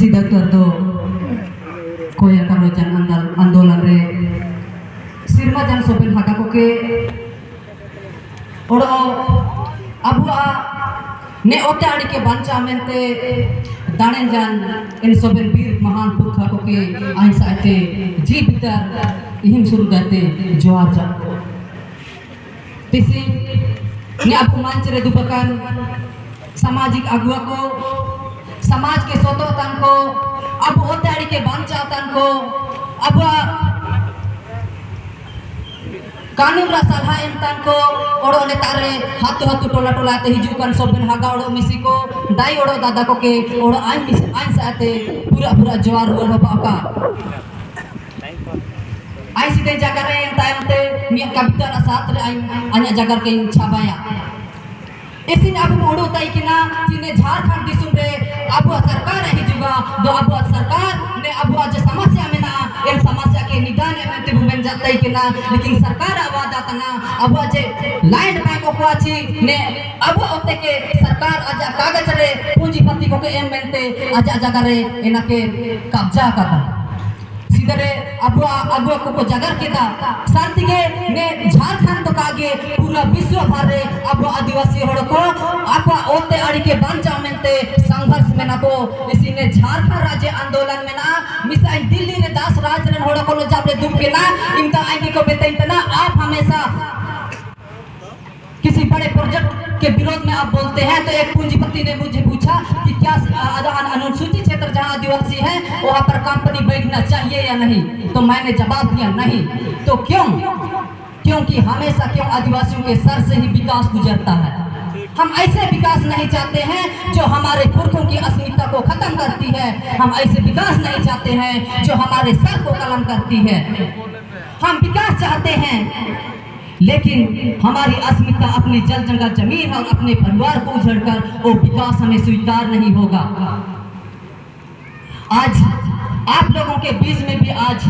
Sida do koya karo jan andolan re sirma jan soben haka ko ke odo abua ne ote adi ke bancha mente danen jan en soben bir mahan purkha ko ke aisa ate ji bitar ihim suru date johar jan tisi ne abu manchre dubakan सामाजिक अगुआ को समाज के सोतोतन को अब ओताड़ी के बांचातन को अब कानून रा सलाह इंतन को ओड़ो ने तारे हाथो हाथो टोला टोला ते हिजुकन सोबन हागा ओड़ो मिसी को दाई ओड़ो दादा को के ओड़ो आइन साथे पूरा पूरा जवार हो पाका आई सीधे जगह रे टाइम ते मिया कविता रा साथ रे आइन जगह के छाबाया इसिन अब ओड़ो ताई किना सिने झारखंड दिसुम रे अब सरकार है जुगा दो अब सरकार ने अब आज समस्या में ना इन समस्या के निदान में ते बुमेन जाता है किना लेकिन सरकार आवाज आता ना अब आज लैंड बैंक को आची ने अब ओते के सरकार आज कागज रे पूंजीपति को के एम मेंते आज जगह रे इना के कब्जा करता सीधे अब को जगह के दा शांति के ने झारखंड तो कागे पूरा विश्व भर रे अब आदिवासी होड़ को आपा ओते अड़ी के बांचा मेंते संघर्ष में ना को इसी ने झारखंड राज्य आंदोलन में ना मिसाइल दिल्ली रे 10 राज्य रे होड़ को जब रे दुख के ना इनका आगे को बेते इतना आप हमेशा किसी बड़े प्रोजेक्ट के विरोध में आप बोलते हैं तो एक पूंजीपति ने मुझे पूछा कि क्या अनुसूचित क्षेत्र जहां आदिवासी है वहां पर कंपनी बैठना चाहिए या नहीं, तो मैंने जवाब दिया नहीं। तो क्योंकि हमेशा क्यों आदिवासियों के सर से ही विकास गुजरता है। हम ऐसे विकास नहीं चाहते हैं जो हमारे पुरखों की अस्मिता को खत्म करती है, हम ऐसे विकास नहीं चाहते हैं जो हमारे सर को कलम करती है। हम विकास चाहते हैं लेकिन हमारी अस्मिता अपनी जल जंगल जमीन और अपने परिवार को उजड़कर वो विकास हमें स्वीकार नहीं होगा। आज आप लोगों के बीच में भी आज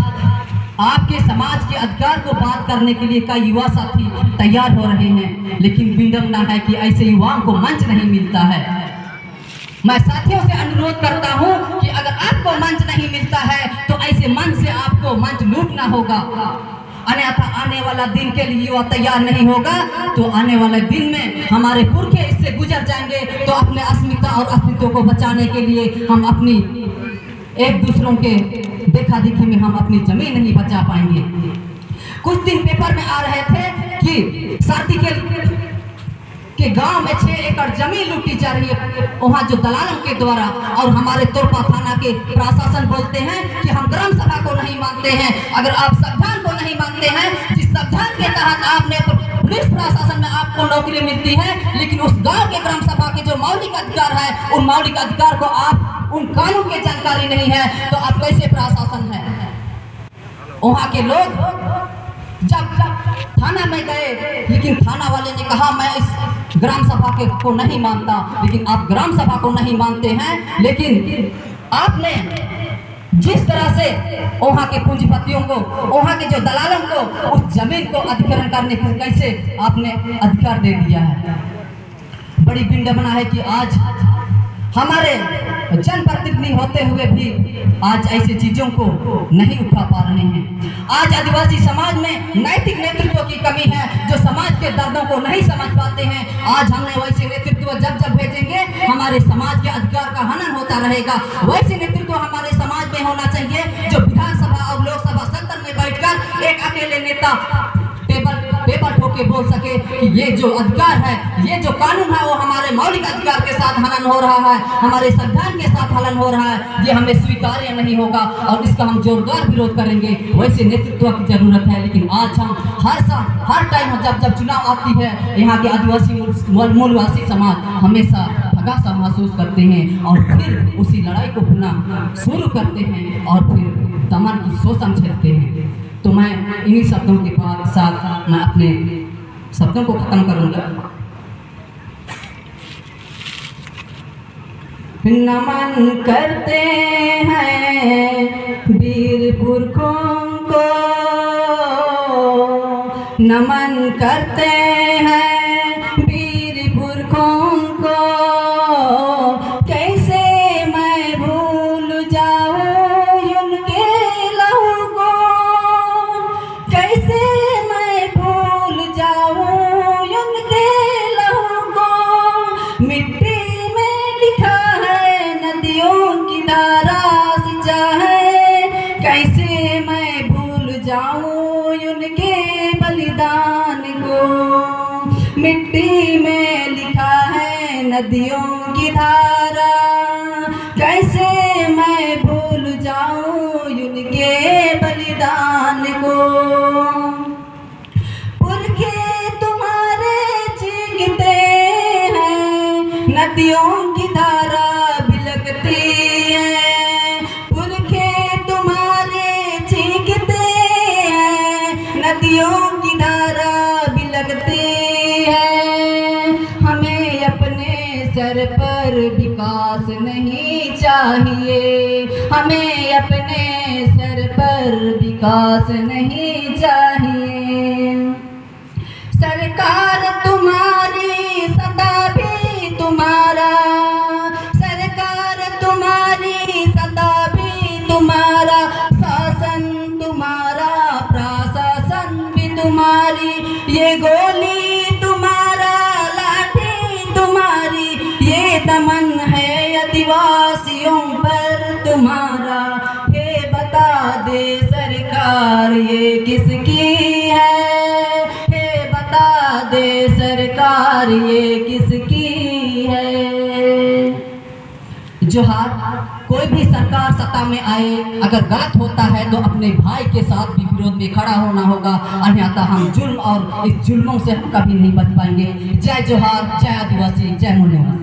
आपके समाज के अधिकार को बात करने के लिए कई युवा साथी तैयार हो रहे हैं, लेकिन विडंबना है कि ऐसे युवाओं को मंच नहीं मिलता है। मैं साथियों से अनुरोध करता हूं कि अगर आपको मंच नहीं मिलता है तो ऐसे मंच से आपको मंच लूटना होगा, अन्यथा आने वाला दिन के लिए युवा तैयार नहीं होगा तो आने वाले दिन में हमारे पुरखे इससे गुजर जाएंगे। तो अपने अस्मिता और अस्तित्व को बचाने के लिए हम अपनी एक दूसरों के देखा देखी में हम अपनी जमीन नहीं बचा पाएंगे। कुछ दिन पेपर में आ रहे थे कि साथी के गांव में 6 एकड़ जमीन लूटी जा रही है वहाँ जो दलालों के द्वारा, और हमारे तोरपा थाना के प्रशासन बोलते हैं कि हम ग्राम सभा को नहीं मानते हैं। अगर आप संविधान को नहीं मानते हैं, जिस संविधान के तहत आपने पुलिस प्रशासन में आपको नौकरी मिलती है, लेकिन उस गांव के ग्राम सभा के जो मौलिक अधिकार है उन मौलिक अधिकार को आप उन कानून की जानकारी नहीं है तो आप कैसे प्रशासन है। वहाँ के लोग जब थाना में गए, लेकिन थाना वाले ने कहा मैं इस ग्राम सभा के को नहीं मानता। लेकिन आप ग्राम सभा को नहीं मानते हैं, लेकिन आपने जिस तरह से वहाँ के पूंजीपतियों को, वहाँ के जो दलालों को उस जमीन को अधिग्रहण करने के कैसे आपने अधिकार दे दिया है। बड़ी विडंबना है कि आज हमारे जनप्रतिनिधि होते हुए भी आज ऐसी चीजों को नहीं उठा पा रहे हैं। आज आदिवासी समाज में नैतिक नेतृत्व की कमी है, जो समाज के दर्दों को नहीं समझ पाते हैं। आज हमने वैसे नेतृत्व जब भेजेंगे हमारे समाज के अधिकार का हनन होता रहेगा। वैसे नेतृत्व हमारे समाज में होना चाहिए जो विधानसभा और लोकसभा सदन में बैठकर एक अकेले नेता पेपर ठोके बोल सके कि ये जो अधिकार है, ये जो कानून है वो हमारे मौलिक अधिकार के साथ हनन हो रहा है, हमारे संविधान के साथ हनन हो रहा है, ये हमें स्वीकार्य नहीं होगा और इसका हम जोरदार विरोध करेंगे। वैसे नेतृत्व की जरूरत है, लेकिन आज हम हर टाइम जब चुनाव आती है यहाँ के आदिवासी मूलवासी समाज हमेशा ठगा सा महसूस करते हैं और फिर उसी लड़ाई को पुनः शुरू करते हैं और फिर दमन की शोषण झेलते हैं। तो मैं इन्हीं शब्दों के साथ मैं अपने शब्दों को खत्म करूंगा। नमन करते हैं वीर पुरखों को, नमन करते हैं वीर पुरखों को, कैसे मैं भूल मिट्टी में लिखा है नदियों की धारा, कैसे मैं भूल जाऊं उनके बलिदान को। पुरखे तुम्हारे चीखते हैं, नदियों की धारा बिलखती है। पुरखे तुम्हारे चीखते हैं, नदियों की धारा बिलखती है। हमें अपने सर पर विकास नहीं चाहिए, हमें अपने सर पर विकास नहीं चाहिए। सरकार तुम्हारी सदा भी तुम्हारा, सरकार तुम्हारी सदा भी तुम्हारा, शासन तुम्हारा प्रशासन भी तुम्हारी, ये गोली तुम्हारा लाठी तुम्हारी, ये दमन है आदिवासियों पर तुम्हारा। ये बता दे सरकार ये किसकी है, ये बता दे सरकार ये किसकी है। जोहार, कोई भी सरकार सत्ता में आए, अगर गलत होता है तो अपने भाई के साथ भी विरोध में खड़ा होना होगा, अन्यथा हम जुल्म और इस जुल्मों से हम कभी नहीं बच पाएंगे। जय जोहार, जय आदिवासी, जय मूल्यवान।